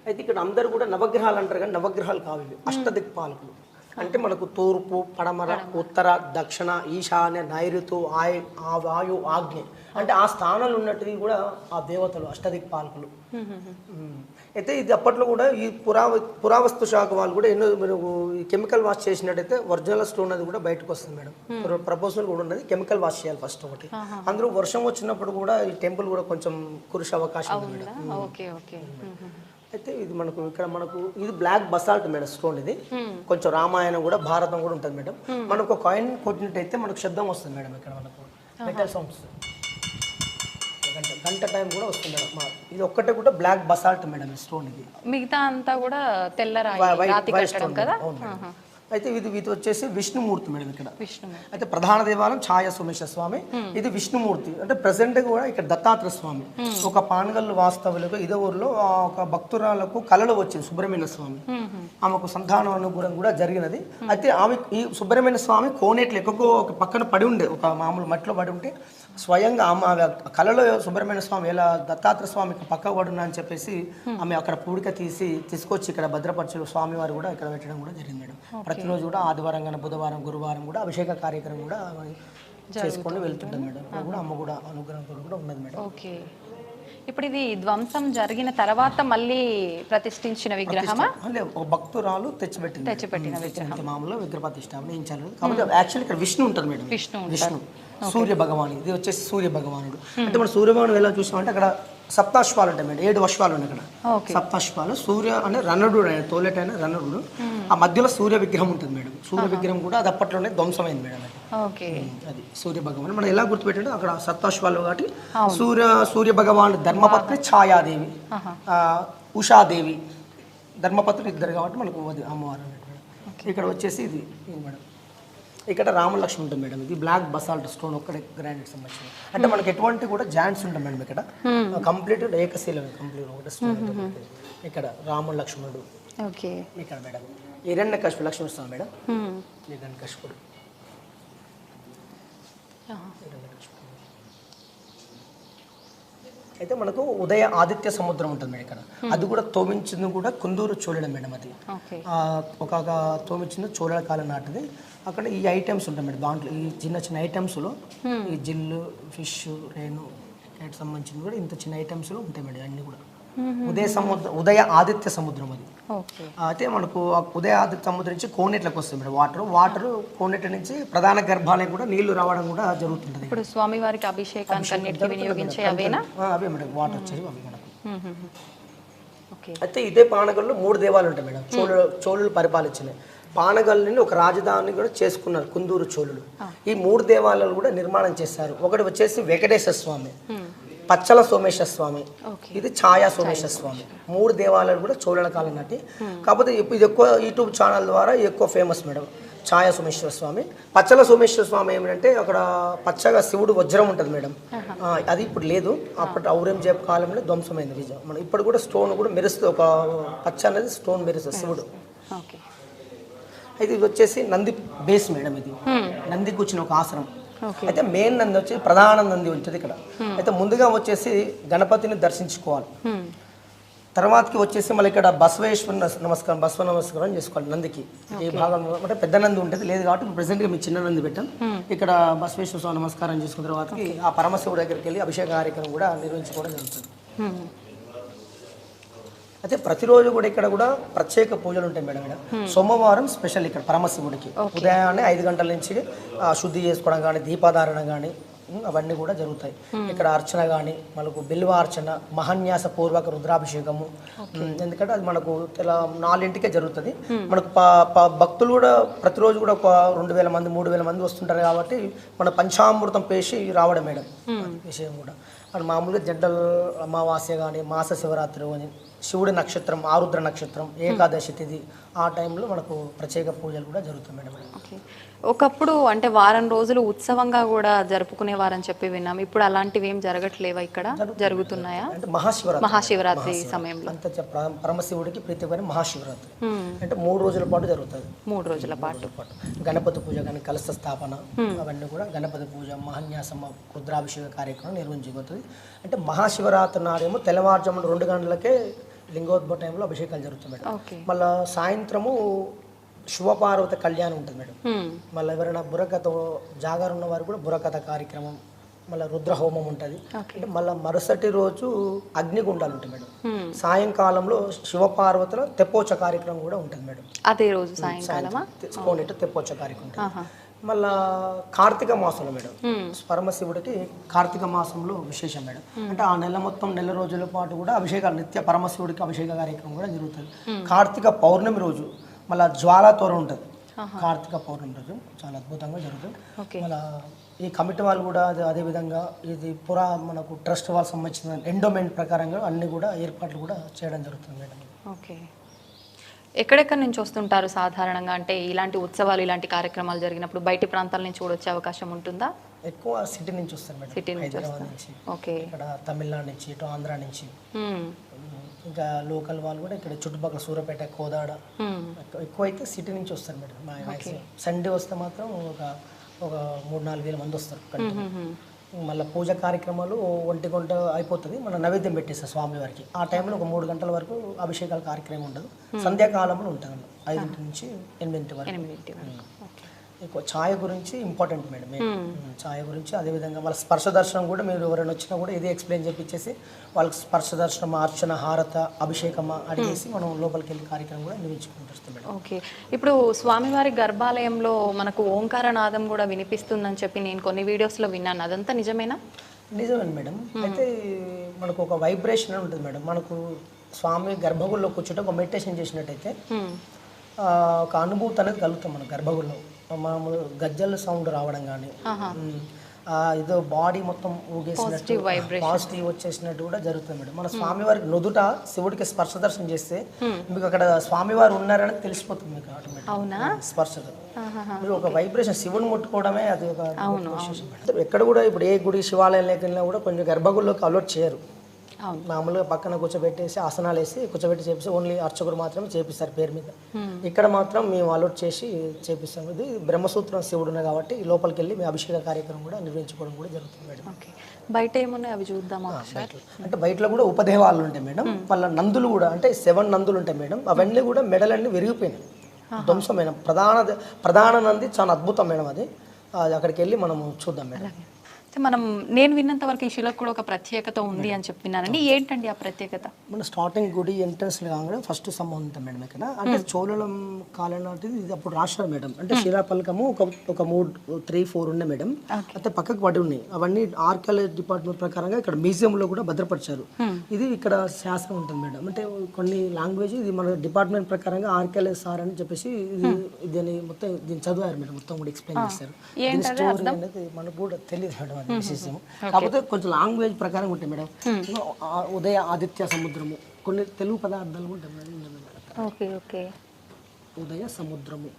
అయితే ఇక్కడ అందరూ కూడా నవగ్రహాలు అంటారు కానీ నవగ్రహాలు కావు, అష్టదిక్పాలకులు. అంటే మనకు తూర్పు, పడమర, ఉత్తర, దక్షిణ, ఈశాన్య, నైరుతు, వాయు, ఆగ్ఞ అంటే ఆ స్థానాలు ఉన్నట్టువి కూడా ఆ దేవతలు అష్టదిక్పాలకులు. అయితే ఇది అప్పట్లో కూడా ఈ పురావస్తు శాఖ వాళ్ళు కూడా ఎన్నో ఈ కెమికల్ వాష్ చేసినట్టయితే ఒరిజినల్ స్టోన్ అది కూడా బయటకు వస్తుంది మేడం. ప్రపోజల్ కూడా ఉన్నది, కెమికల్ వాష్ చేయాలి ఫస్ట్ ఒకటి. అందులో వర్షం వచ్చినప్పుడు కూడా ఈ టెంపుల్ కూడా కొంచెం కురిసే అవకాశం ఉంది మేడం. అయితే ఇది మనకు ఇది బ్లాక్ బసాల్ట్ మేడం స్టోన్. ఇది కొంచెం రామాయణం కూడా, భారతం కూడా ఉంటుంది మేడం. మనకు కాయిన్ కొట్టినట్టయితే మనకు శబ్దం వస్తుంది మేడం. ఇక్కడ మనకు మెటల్ సౌండ్స్ గంట టైం కూడా వస్తుంది మేడం. ఇది ఒక్కటే కూడా బ్లాక్ బసాల్ట్ మేడం స్టోన్. ఇది మిగతా అంతా కూడా తెల్లరాయి స్టోన్ కదా. అయితే ఇది వచ్చేసి విష్ణుమూర్తి మేడం. ఇక్కడ అయితే ప్రధాన దేవాలయం ఛాయ సోమేశ్వర స్వామి. ఇది విష్ణుమూర్తి. అంటే ప్రెసెంట్ కూడా ఇక్కడ దత్తాత్రేయ స్వామి. ఒక పానగల్లు వాస్తవులకు ఇదే ఊరిలో ఒక భక్తురాలకు కళలో వచ్చింది సుబ్రహ్మణ్య స్వామి. ఆమెకు సంతాన అనుగ్రహం కూడా జరిగినది. అయితే ఆమె ఈ సుబ్రహ్మణ్య స్వామి కోనేట్లు ఎక్కువ ఒక పక్కన పడి ఉండే, ఒక మామూలు మట్టిలో పడి ఉంటే స్వయంగా ఆమె కళలో సుబ్రహ్మణ్య స్వామి ఎలా దత్తాత్రేయ స్వామికి పక్క పడున్నా అని చెప్పేసి ఆమె అక్కడ పూడిక తీసుకొచ్చి ఇక్కడ భద్రపరచు స్వామివారు కూడా ఇక్కడ పెట్టడం కూడా జరిగింది మేడం. ప్రతిరోజు కూడా ఆదివారం కానీ, బుధవారం, గురువారం కూడా అభిషేక కార్యక్రమం కూడా చేసుకొని వెళ్తుంటుంది మేడం. కూడా అమ్మ కూడా అనుగ్రహంతో కూడా ఉన్నది మేడం. ఓకే. ఇప్పుడు ఇది ధ్వంసం జరిగిన తర్వాత మళ్ళీ ప్రతిష్ఠించిన విగ్రహమా? ఒక భక్తురాలు తెచ్చిపెట్టిన విగ్రహం. మామూలుగా విగ్రహ ప్రతిష్ఠ కాబట్టి యాక్చువల్లీ ఇక్కడ విష్ణు ఉంటుంది మేడం. విష్ణు సూర్య భగవాన్. ఇది వచ్చేసి సూర్య భగవానుడు. అంటే మనం సూర్య భగవాను ఎలా చూసామంటే అక్కడ సప్తాశ్వాలు ఉంటాయి మేడం. 7 అశ్వాలు ఉన్నాయి అక్కడ. సప్తాశ్వాలు. సూర్య అంటే రన్నడు, ఆయన తోలేటైన రన్నడు. ఆ మధ్యలో సూర్య విగ్రహం ఉంటుంది మేడం. సూర్య విగ్రహం కూడా అది అప్పట్లోనే ధ్వంసమైంది మేడం. అది సూర్య భగవాన్. మనం ఎలా గుర్తుపెట్టాడు అక్కడ సప్తాశ్వాలు కాబట్టి సూర్య భగవాన్ ధర్మపత్ని ఛాయాదేవి, ఉషాదేవి ధర్మపత్ని ఇద్దరు కాబట్టి మనకు అమ్మవారు. ఇక్కడ వచ్చేసి ఇది మేడం. ఇక్కడ రామలక్ష్మి ఉంటుంది మేడం. ఇది బ్లాక్ బసాల్ట్ స్టోన్ ఒక్కడే గ్రానైట్ సంబంధించిన. అంటే మనకి ఎటువంటి కూడా జాయింట్స్ ఉంటాయి మేడం. ఇక్కడ కంప్లీట్ ఏకశీలం కంప్లీట్ ఒకటే స్టోన్. ఇక్కడ రాముడు లక్ష్మణుడు. ఇక్కడ మేడం హిరణ్యకశిపుడు లక్ష్మీ స్వామి మేడం. హిరణ్యకశిపుడు అయితే మనకు ఉదయ ఆదిత్య సముద్రం ఉంటుంది మేడం ఇక్కడ. అది కూడా తోమించింది కూడా కుందూరు చోళుడు మేడం. అది ఓకే. ఒక తోమించింది చోళుల కాలం నాటిది. అక్కడ ఈ ఐటమ్స్ ఉంటాయి మేడం. దాంట్లో ఈ చిన్న చిన్న ఐటమ్స్లో ఈ జిల్లు, ఫిష్, రేణు వాటికి సంబంధించింది కూడా ఇంత చిన్న ఐటమ్స్లో ఉంటాయి మేడం. అన్నీ కూడా ఉదయ ఆదిత్య సముద్రం అది. అయితే మనకు ఉదయ ఆదిత్య సముద్రం నుంచి కోనేట్లకు వస్తుంది మేడం. వాటర్ కోనేటి నుంచి ప్రధాన గర్భాలయం కూడా నీళ్లు రావడం కూడా జరుగుతుంటుంది. ఇప్పుడు స్వామి వారికి అభిషేకానికి వినియోగించే అవేనా? అవే మేడం. వాటర్ వచ్చేది అవి మనకు. అయితే ఇదే పానగల్లో 3 దేవాలయాలు ఉంటాయి మేడం. చోళులు పరిపాలించినాయి. పానగల్ని ఒక రాజధాని కూడా చేసుకున్నారు కుందూరు చోళులు. ఈ 3 దేవాలయాలు కూడా నిర్మాణం చేశారు. ఒకటి వచ్చేసి వెంకటేశ్వర స్వామి, పచ్చల సోమేశ్వర స్వామి, ఇది ఛాయా సోమేశ్వర స్వామి. 3 దేవాలయాలు కూడా చోళుల కాలం నాటి. కాకపోతే ఇది ఎక్కువ యూట్యూబ్ ఛానల్ ద్వారా ఎక్కువ ఫేమస్ మేడం. ఛాయా సోమేశ్వర స్వామి, పచ్చల సోమేశ్వర స్వామి ఏమిటంటే అక్కడ పచ్చగా శివుడు వజ్రం ఉంటుంది మేడం. అది ఇప్పుడు లేదు. అప్పటి ఔరంగజేబ్ కాలంలో ధ్వంసమైంది విజయం. మనం ఇప్పుడు కూడా స్టోన్ కూడా మెరుస్తుంది. ఒక పచ్చ అనేది స్టోన్ మెరుస్తుంది శివుడు. అయితే ఇది వచ్చేసి నంది బేస్ మేడం. ఇది నంది కూర్చుని ఒక ఆసనం. అయితే మెయిన్ నంది వచ్చి ప్రధాన నంది ఉంటుంది ఇక్కడ. అయితే ముందుగా వచ్చేసి గణపతిని దర్శించుకోవాలి. తర్వాతకి వచ్చేసి మళ్ళీ ఇక్కడ బసవ నమస్కారం చేసుకోవాలి నందికి. ఈ భాగంలో అంటే పెద్ద నంది ఉంటుంది లేదు కాబట్టి ప్రెసెంట్గా మీ చిన్న నంది పెట్టాం. ఇక్కడ బసవేశ్వర స్వామి నమస్కారం చేసుకున్న తర్వాతకి ఆ పరమశివుడి దగ్గరికి వెళ్ళి అభిషేక కార్యక్రమం కూడా నిర్వహించుకోవడం జరుగుతుంది. అయితే ప్రతిరోజు కూడా ఇక్కడ కూడా ప్రత్యేక పూజలు ఉంటాయి మేడం. ఇక్కడ సోమవారం స్పెషల్ ఇక్కడ పరమశివుడికి ఉదయాన్నే 5 గంటల నుంచి శుద్ధి చేసుకోవడం కానీ, దీపాధారణ కానీ అవన్నీ కూడా జరుగుతాయి. ఇక్కడ అర్చన కానీ, మనకు బిల్వ అర్చన, మహాన్యాస పూర్వక రుద్రాభిషేకము. ఎందుకంటే అది మనకు 4ంటికే జరుగుతుంది. మనకు భక్తులు కూడా ప్రతిరోజు కూడా ఒక 2000 మంది 3000 మంది వస్తుంటారు కాబట్టి మన పంచామృతం పేసి రావడం మేడం విషయం కూడా. అది మామూలుగా జంటల్ అమావాస్య కానీ, మాస శివరాత్రి కానీ, శివుడి నక్షత్రం, ఆరుద్ర నక్షత్రం, ఏకాదశి తిథి ఆ టైంలో మనకు ప్రత్యేక పూజలు కూడా జరుగుతాయి మేడం. ఒకప్పుడు అంటే వారం రోజులు ఉత్సవంగా కూడా జరుపుకునేవారని చెప్పి విన్నాం. ఇప్పుడు అలాంటివి ఏం జరగట్లేవా? ఇక్కడ జరుగుతున్నాయా? అంటే మహాశివరాత్రి సమయంలో అంత పరమశివుడికి ప్రీతికరమైన మహాశివరాత్రి అంటే 3 రోజుల పాటు జరుగుతుంది. 3 రోజుల పాటు గణపతి పూజ కానీ, కలశ స్థాపన అవన్నీ కూడా గణపతి పూజ, మహాన్యాసమ, రుద్రాభిషేక కార్యక్రమం నిర్వహించబోతుంది. అంటే మహాశివరాత్రి నాడేమో తెల్లవారుజామున 2 గంటలకే లింగోద్భవ టైంలో అభిషేకాలు జరుగుతుంది మేడం. మళ్ళీ సాయంత్రము శివపార్వత కళ్యాణం ఉంటుంది మేడం. మళ్ళీ ఎవరైనా బుర్రకథ జాగారు ఉన్న వారు కూడా బుర్రకథ కార్యక్రమం, మళ్ళీ రుద్రహోమం ఉంటుంది. అంటే మళ్ళీ మరుసటి రోజు అగ్నిగుండాలు ఉంటాయి మేడం. సాయంకాలంలో శివపార్వతుల తెప్పోచ్చ కార్యక్రమం కూడా ఉంటుంది మేడం. అదే రోజు సాయంకాలం తెప్పోచ్చ కార్యక్రమం ఉంటుంది. మళ్ళా కార్తీక మాసంలో మేడం పరమశివుడికి కార్తీక మాసంలో విశేషం మేడం. అంటే ఆ నెల రోజుల పాటు కూడా అభిషేకాలు నిత్య పరమశివుడికి అభిషేక కార్యక్రమం కూడా జరుగుతుంది. కార్తీక పౌర్ణమి రోజు మళ్ళీ జ్వాలాతోరణ ఉంటుంది. కార్తీక పౌర్ణమి రోజు చాలా అద్భుతంగా జరుగుతుంది. మళ్ళీ ఈ కమిటీ వాళ్ళు కూడా అదేవిధంగా ఇది మనకు ట్రస్ట్ వాళ్ళకి సంబంధించిన ఎండోమెంట్ ప్రకారంగా అన్ని కూడా ఏర్పాట్లు కూడా చేయడం జరుగుతుంది మేడం. ఓకే. ఎక్కడెక్కడి నుంచి వస్తుంటారు సాధారణంగా? అంటే ఇలాంటి ఉత్సవాలు, ఇలాంటి కార్యక్రమాలు జరిగినప్పుడు బయటి ప్రాంతాల నుంచి కూడా వచ్చే అవకాశం ఉంటుందా? ఎక్కువ సిటీ నుంచి వస్తారు మేడం. సిటీ నుంచి హైదరాబాద్ నుంచి, ఓకే, ఇక్కడ తమిళనాడు నుంచి, ఇటు ఆంధ్ర నుంచి, ఇంకా లోకల్ వాళ్ళు కూడా ఇక్కడ చుట్టుపక్కల సూర్యాపేట, కోదాడ ఎక్కువ అయితే సిటీ నుంచి వస్తారు మేడం. సండే వస్తే మాత్రం ఒక 3-4 వేల మంది వస్తారు. మళ్ళీ పూజ కార్యక్రమాలు 1 గంట అయిపోతుంది. మన నైవేద్యం పెట్టేస్తారు స్వామివారికి. ఆ టైంలో ఒక 3 గంటల వరకు అభిషేకాల కార్యక్రమం ఉండదు. సంధ్యాకాలంలో ఉంటుంది 5 నుంచి 8 వరకు. ఎక్కువ ఛాయ గురించి ఇంపార్టెంట్ మేడం. ఛాయ గురించి అదేవిధంగా వాళ్ళ స్పర్శ దర్శనం కూడా మీరు ఎవరైనా వచ్చినా కూడా ఇది ఎక్స్ప్లెయిన్ చేపించేసి వాళ్ళకి స్పర్శ దర్శనం, అర్చన, హారత, అభిషేకమా అడిగేసి మనం లోపలికి వెళ్ళి కార్యక్రమం కూడా నిర్వహించుకుంటాం మేడం. ఓకే. ఇప్పుడు స్వామివారి గర్భాలయంలో మనకు ఓంకారనాదం కూడా వినిపిస్తుందని చెప్పి నేను కొన్ని వీడియోస్లో విన్నాను. అదంతా నిజమేనా? నిజమే మేడం. అయితే మనకు ఒక వైబ్రేషన్ ఉంటుంది మేడం. మనకు స్వామి గర్భగుడిలో కూర్చుంటే ఒక మెడిటేషన్ చేసినట్టయితే ఒక అనుభూతి అనేది కలుగుతాం మన గర్భగుడిలో. మామూలు గజ్జల సౌండ్ రావడం కానీ, ఏదో బాడీ మొత్తం ఊగేసినట్టు పాజిటివ్ వచ్చేసినట్టు కూడా జరుగుతుంది మేడం. మన స్వామివారికి నుదుట శివుడికి స్పర్శ దర్శనం చేస్తే మీకు అక్కడ స్వామివారు ఉన్నారని తెలిసిపోతుంది మీకు ఆటోమేటిక్ స్పర్శతో. మీరు ఒక వైబ్రేషన్ శివుని ముట్టుకోవడమే అది ఒక విశేషం. ఎక్కడ కూడా ఇప్పుడు ఏ గుడి శివాలయం లేకపోయినా కూడా కొంచెం గర్భగుడిలోకి అలౌట్ చేయరు. మామూలుగా పక్కన కూర్చోబెట్టేసి ఆసనాలు వేసి కూర్చోబెట్టి చేపిస్తే ఓన్లీ అర్చకుడు మాత్రమే చేపిస్తారు పేరు మీద. ఇక్కడ మాత్రం మేము అలౌట్ చేసి చేపిస్తాం. ఇది బ్రహ్మసూత్రం శివుడు ఉన్నాయి కాబట్టి లోపలికి వెళ్ళి మీ అభిషేక కార్యక్రమం కూడా నిర్వహించుకోవడం కూడా జరుగుతుంది మేడం. ఓకే, బయట ఏమున్నాయి అవి చూద్దామా ఒకసారి? అంటే బయటలో కూడా ఉపదేవాలు ఉంటాయి మేడం. వాళ్ళ నందులు కూడా అంటే 7 నందులు ఉంటాయి మేడం. అవన్నీ కూడా మెడలన్నీ విరిగిపోయినాయి, ధ్వంసమైన ప్రధాన నంది చాలా అద్భుతం మేడం. అది అక్కడికి వెళ్ళి మనం చూద్దాం మేడం. నేను విన్నంత వరకు ఈ శిలకు కూడా ఒక ప్రత్యేకత ఉంది అని చెప్పినానండి. ఏంటండి ఆ ప్రత్యేకత? మన స్టార్టింగ్ గుడి ఎంట్రన్స్ కాగానే ఫస్ట్ స్తంభం ఉంటుంది మేడం ఇక్కడ. అంటే చోళలం కాలం నాటిది ఇది. అప్పుడు రాశారు మేడం. అంటే శిలాపలకము ఒక 3-4 ఉన్నాయి మేడం. అయితే పక్కకు పడి ఉన్నాయి. అవన్నీ ఆర్కియాలజీ డిపార్ట్మెంట్ ప్రకారంగా ఇక్కడ మ్యూజియంలో కూడా భద్రపరిచారు. ఇది ఇక్కడ శాస్త్రం ఉంటుంది మేడం. అంటే కొన్ని లాంగ్వేజ్ ఇది మన డిపార్ట్మెంట్ ప్రకారంగా ఆర్కియాలజీ సార్ అని చెప్పేసి దీన్ని మొత్తం దీన్ని చదివారు మేడం. మొత్తం కూడా ఎక్స్ప్లెయిన్ చేశారు. దీని స్టోరీ అనేది మనకు కూడా తెలియదు మేడం. విశేషం కాకపోతే కొంచెం లాంగ్వేజ్ ప్రకారం ఉంటాయి మేడం. ఉదయ ఆదిత్య సముద్రము కొన్ని తెలుగు పదార్థాలు ఉంటాయి మేడం. ఓకే ఓకే, ఉదయ సముద్రము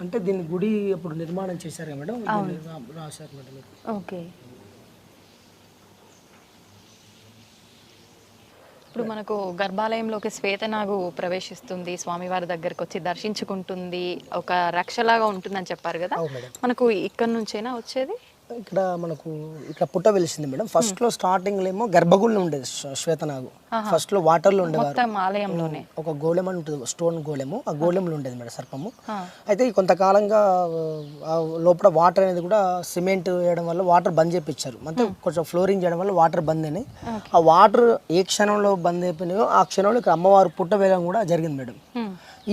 అంటే దీన్ని గుడి అప్పుడు నిర్మాణం చేశారు మేడం. రాశారు మేడం. ఓకే, ఇప్పుడు మనకు గర్భాలయంలోకి శ్వేతనాగు ప్రవేశిస్తుంది, స్వామివారి దగ్గరకు వచ్చి దర్శించుకుంటుంది, ఒక రక్షలాగా ఉంటుందని చెప్పారు కదా. మనకు ఇక్కడ నుంచేనా వచ్చేది? ఇక్కడ మనకు ఇక్కడ పుట్ట వెలిసింది మేడం. ఫస్ట్ లో స్టార్టింగ్ ఏమో గర్భగుడిలో ఉండేది శ్వేతనాగు. ఫస్ట్ లో వాటర్ లో ఉండేవారు. ఆలయంలోనే ఒక గోళం అని ఉంటుంది, స్టోన్ గోళము. ఆ గోళంలో ఉండేది మేడం సర్పము. అయితే కొంతకాలంగా లోపల వాటర్ అనేది కూడా సిమెంట్ వేయడం వల్ల వాటర్ బంద్ చేయించారు. అంటే కొంచెం ఫ్లోరింగ్ చేయడం వల్ల వాటర్ బంద్ అయినాయి. ఆ వాటర్ ఏ క్షణంలో బంద్ అయిపోయినాయో ఆ క్షణంలో ఇక్కడ అమ్మవారు పుట్ట వేయడం కూడా జరిగింది మేడం.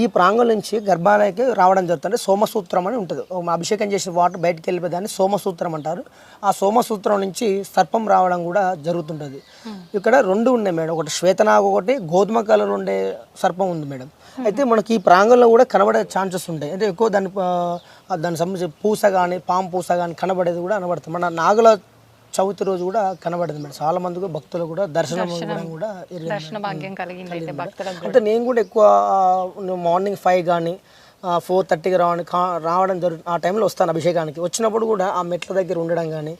ఈ ప్రాంగణం నుంచి గర్భాలయకి రావడం జరుగుతుంది. సోమసూత్రం అని ఉంటుంది. అభిషేకం చేసిన వాటర్ బయటకు వెళ్ళిపోయేదాన్ని సోమసూత్రం అంటారు. ఆ సోమసూత్రం నుంచి సర్పం రావడం కూడా జరుగుతుంటుంది. ఇక్కడ 2 ఉన్నాయి మేడం. ఒకటి శ్వేతనాగు, ఒకటి గోధుమ కలర్ ఉండే సర్పం ఉంది మేడం. అయితే మనకి ఈ ప్రాంగణంలో కూడా కనబడే ఛాన్సెస్ ఉంటాయి. అంటే ఎక్కువ దానికి సంబంధించి పూస కానీ పాము పూస కానీ కనబడేది కూడా కనబడుతుంది. మన నాగుల చవితి రోజు కూడా కనబడేది మేడం. చాలా మందికి భక్తులు కూడా దర్శనం కూడా అంటే నేను కూడా ఎక్కువ మార్నింగ్ 5 కానీ 4:30కి రావడం ఆ టైంలో వస్తాను అభిషేకానికి. వచ్చినప్పుడు కూడా ఆ మెట్ల దగ్గర ఉండడం కానీ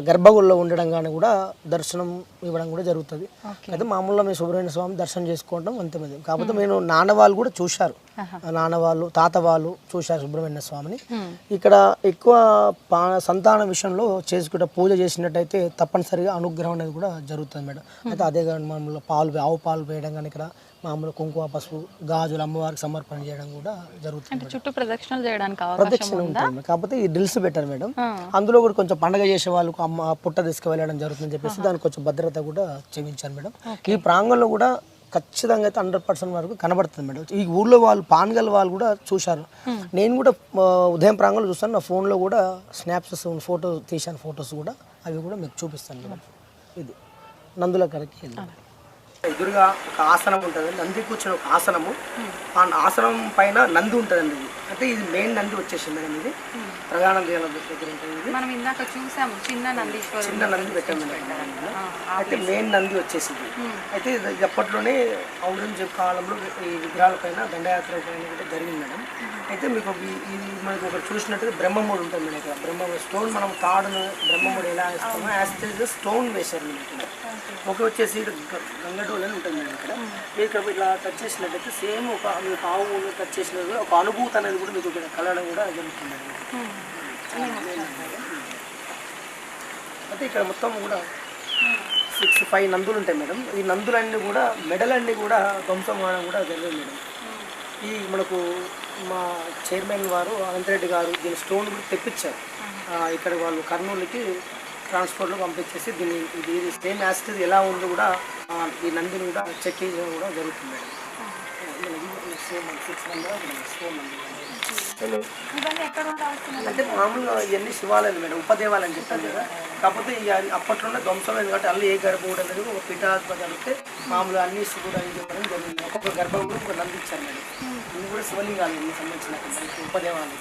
గర్భగుడిలో ఉండడం కానీ కూడా దర్శనం ఇవ్వడం కూడా జరుగుతుంది. అయితే మామూలుగా మేము సుబ్రహ్మణ్య స్వామి దర్శనం చేసుకోవడం అంతే. కాకపోతే నేను నాన్నవాళ్ళు కూడా చూశారు, నాన్నవాళ్ళు తాత వాళ్ళు చూశారు సుబ్రహ్మణ్య స్వామిని. ఇక్కడ ఎక్కువ సంతాన విషయంలో చేసుకుంటే పూజ చేసినట్టయితే తప్పనిసరిగా అనుగ్రహం అనేది కూడా జరుగుతుంది మేడం. అయితే అదే కానీ మామూలు ఆవు పాలు వేయడం కానీ ఇక్కడ మామూలు కుంకుమ పసుపు గాజులు అమ్మవారికి సమర్పణ చేయడం కూడా జరుగుతుంది. చుట్టూ ప్రదక్షిణలు చేయడానికి ప్రదక్షిణ ఉంటుంది. కాకపోతే ఈ డ్రిల్స్ పెట్టారు మేడం. అందులో కూడా కొంచెం పండగ చేసే వాళ్ళకు అమ్మ పుట్ట తీసుకువెళ్ళడం జరుగుతుందని చెప్పేసి దానికి కొంచెం భద్రత కూడా చేయించారు మేడం. ఈ ప్రాంగణంలో కూడా ఖచ్చితంగా అయితే 100% వరకు కనబడుతుంది మేడం. ఈ ఊర్లో వాళ్ళు పాన్గల్ వాళ్ళు కూడా చూశారు. నేను కూడా ఉదయం ప్రాంగణంలో చూస్తాను. నా ఫోన్లో కూడా స్నాప్స్ ఫోటో తీశాను, ఫొటోస్ కూడా అవి కూడా మీకు చూపిస్తాను మేడం. ఇది నందుల కరకి ఎదురుగా ఒక ఆసనం ఉంటుంది, నంది కూర్చుని ఒక ఆసనము. ఆ ఆసనం పైన నంది ఉంటుందండి. ఇది అంటే ఇది మెయిన్ నంది వచ్చేసింది మేడం. ఇది ప్రధాన దేవాలయం దగ్గర ఉంటుంది. ఇది మనం ఇందాక చూసాము చిన్న నంది పెట్టాము మేడం. అయితే మెయిన్ నంది వచ్చేసింది. అయితే ఇది అప్పట్లోనే ఔరంగజేబు కాలంలో ఈ విగ్రహాల పైన దండయాత్ర పైన కూడా జరిగింది మేడం. అయితే మీకు ఇది మనకు ఒకటి చూసినట్టుగా బ్రహ్మముడు ఉంటుంది మేడం. ఇక్కడ బ్రహ్మ స్టోన్ మనం తాడును బ్రహ్మముడు ఎలా వేస్తామో యాజ్ స్టోన్ వేశారు మేడం. ఇక్కడ ఒక వచ్చేసి గంగడోలు అని ఉంటుంది మేడం. ఇక్కడ మీరు ఇక్కడ ఇట్లా టచ్ చేసినట్టయితే సేమ్ ఒక మీకు ఆవు టచ్ చేసినట్టు ఒక అనుభూతి అనేది కూడా మీకు ఇక్కడ కలగడం కూడా జరుగుతుంది మేడం. అయితే ఇక్కడ మొత్తం కూడా 6-5 నందులు ఉంటాయి మేడం. ఈ నందులన్నీ కూడా మెడలన్నీ కూడా ధ్వంసం అవడం కూడా జరిగింది మేడం. ఈ మనకు మా చైర్మన్ వారు అనంతరెడ్డి గారు దీని స్టోన్ కూడా తెప్పించారు. ఇక్కడ వాళ్ళు కర్నూలుకి ట్రాన్స్పోర్ట్లో పంపించేసి దీన్ని ఇది సేమ్ యాసిడ్ ఎలా ఉందో కూడా ఈ నందిని కూడా చెక్ చేయడం కూడా జరుగుతుంది మేడం. అంటే మామూలుగా ఇవన్నీ శివాలయాలు మేడం, ఉపదేవాలని చెప్పాను కదా. కాకపోతే అప్పట్లోనే ధ్వంసమైంది కాబట్టి అల్లు ఏ గర్భగుడి అనేది ఒక పీఠాధిపతి అడిగితే మామూలుగా అన్ని శివుడు అని చెప్పడం జరిగింది. ఒక్కొక్క గర్భంలో ఒక నంది ఇచ్చారు మేడం. ఇది కూడా శివలింగాలు సంబంధించిన ఉపదేవాలు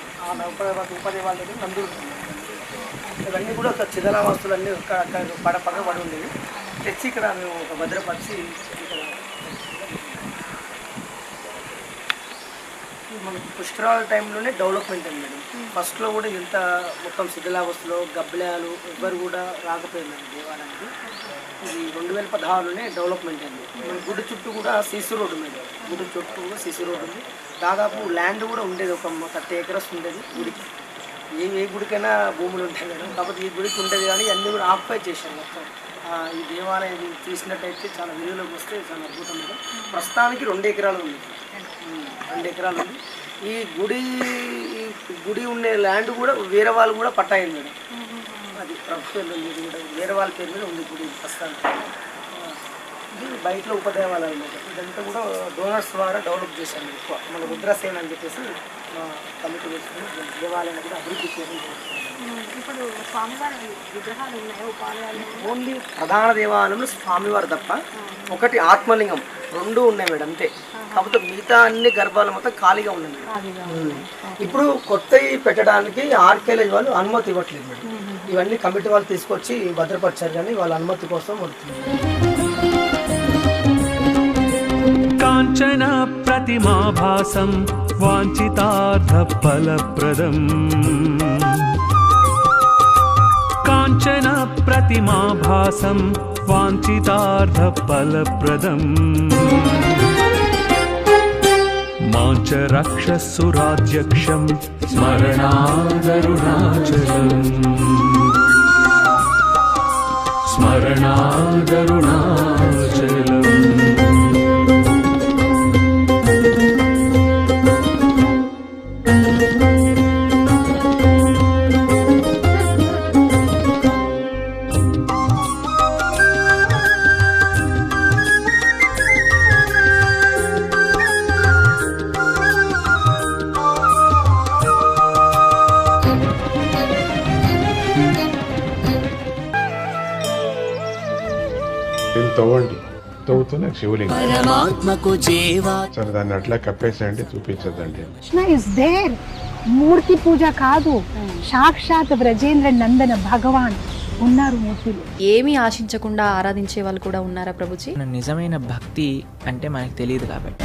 ఉపదేవాలు దగ్గర నందులు ఇవన్నీ కూడా ఒక చిదలావస్తులు అన్నీ పక్క పడి ఉండేవి. తెచ్చి ఇక్కడ మేము ఒక భద్రపరిచి ఇక్కడ మనకి పుష్కరాల టైంలోనే డెవలప్మెంట్ అండి మేడం. ఫస్ట్లో కూడా ఇంత మొత్తం శిథిలావస్థలో గబ్బిలాలు ఎవ్వరు కూడా రాకపోయిందండి దేవాలయానికి. ఇది 2016లోనే డెవలప్మెంట్ అయింది. మన గుడి చుట్టూ కూడా సీసీ రోడ్డు ఉండేది. గుడి చుట్టూ కూడా సీసీ రోడ్డు ఉంది. దాదాపు ల్యాండ్ కూడా ఉండేది, ఒక 30 acres ఉండేది గుడికి. ఏ గుడికైనా భూములు ఉంటాయి మేడం, కాకపోతే ఈ గుడికి ఉండేది కానీ అన్నీ కూడా ఆక్యుపై చేశాను మొత్తం. ఈ దేవాలయం తీసినట్టయితే చాలా విలువలోకి వస్తే చాలా అద్భుతం మేడం. ప్రస్తుతానికి 2 ఎకరాలు ఉంది, 2 ఎకరాలు ఉంది. ఈ గుడి ఉండే ల్యాండ్ కూడా వేరే వాళ్ళు కూడా పట్టాయింది మేడం. అది ప్రభుత్వం ఉంది, ఇది కూడా వేరే వాళ్ళ పేరు మీద ఉంది గుడి ప్రస్తుతానికి. ఇది బయటలో ఉపదేవాలయం మేడం. ఇదంతా కూడా డోనర్స్ ద్వారా డెవలప్ చేశాను ఎక్కువ. మన రుద్రసేన అని చెప్పేసి కమిటీ వేసుకుని దేవాలయాన్ని కూడా అభివృద్ధి చేయడం. ఇప్పుడు స్వామివారి విగ్రహాలు ఉన్నాయో ఉపాలయాలు? ఓన్లీ ప్రధాన దేవాలయంలో స్వామివారు తప్ప ఒకటి ఆత్మలింగం 2 ఉన్నాయి మేడం అంతే. కాకపోతే మిగతా అన్ని గర్భాలు మొత్తం ఖాళీగా ఉన్నాయి మేడం. ఇప్పుడు కొత్తవి పెట్టడానికి ఆర్కియాలజీ వాళ్ళు అనుమతి ఇవ్వట్లేదు మేడం. ఇవన్నీ కమిటీ వాళ్ళు తీసుకొచ్చి భద్రపరిచారు కానీ వాళ్ళ అనుమతి కోసం పడుతుంది. కాంచన ప్రతిమాభాసం వాంఛితార్థ ఫలప్రదం కాంచన ప్రతిమాభాసం వాంఛితార్థ ఫలప్రదం మాంచ రక్షస్సురాధ్యక్షం స్మరణాదరుణాచలం స్మరణాదరుణాచలం. తవ్వండి, తవ్వుతున్న శివలింగం. సరే దాన్ని అట్లా కప్పేసేయండి, చూపించదండి. Krishna is there. మూర్తి పూజ కాదు, సాక్షాత్ బ్రజేంద్ర నందన భగవాన్ ఉన్నారు మూర్తిలో. ఏమీ ఆశించకుండా ఆరాధించే వాళ్ళు కూడా ఉన్నారా ప్రభుజీ? నిజమైన భక్తి అంటే మనకు తెలియదు కాబట్టి